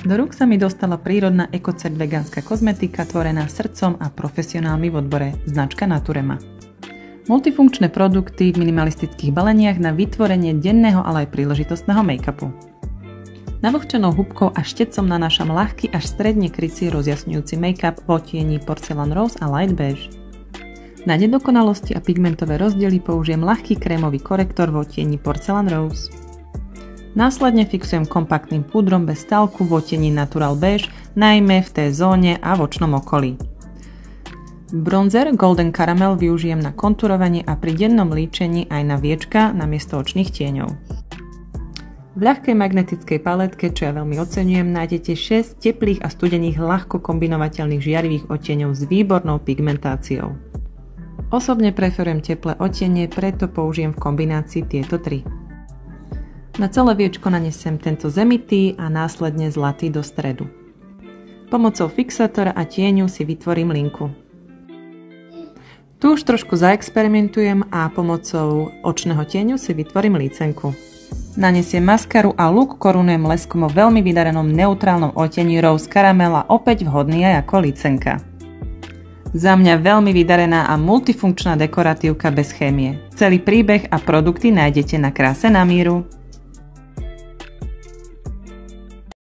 Do rúk sa mi dostala prírodná EcoCert vegánska kozmetika tvorená srdcom a profesionálmi v odbore, značka Naturema. Multifunkčné produkty v minimalistických baleniach na vytvorenie denného, ale aj príležitostného make-upu. Navlhčenou húbkou a štecom nanášam ľahký až stredne krycí rozjasňujúci make-up v odtieni Porcelain Rose a Light Beige. Na nedokonalosti a pigmentové rozdiely použijem ľahký krémový korektor v odtieni Porcelain Rose. Následne fixujem kompaktným púdrom bez talku v odtieni Natural Beige, najmä v T-zóne a v očnom okolí. Bronzer Golden Caramel využijem na konturovanie a pri dennom líčení aj na viečka namiesto očných tieňov. V ľahkej magnetickej paletke, čo ja veľmi oceňujem, nájdete 6 teplých a studených ľahko kombinovateľných žiarivých odtieňov s výbornou pigmentáciou. Osobne preferujem teplé odtiene, preto použijem v kombinácii tieto 3. Na celé viečko nanesem tento zemitý a následne zlatý do stredu. Pomocou fixátora a tieňu si vytvorím linku. Tu už trošku zaexperimentujem a pomocou očného tieňu si vytvorím lícenku. Nanesiem maskaru a look korunujem leskom o veľmi vydarenom neutrálnom odtieni Rose Caramel a opäť vhodný aj ako lícenka. Za mňa veľmi vydarená a multifunkčná dekoratívka bez chémie. Celý príbeh a produkty nájdete na Kráse na míru.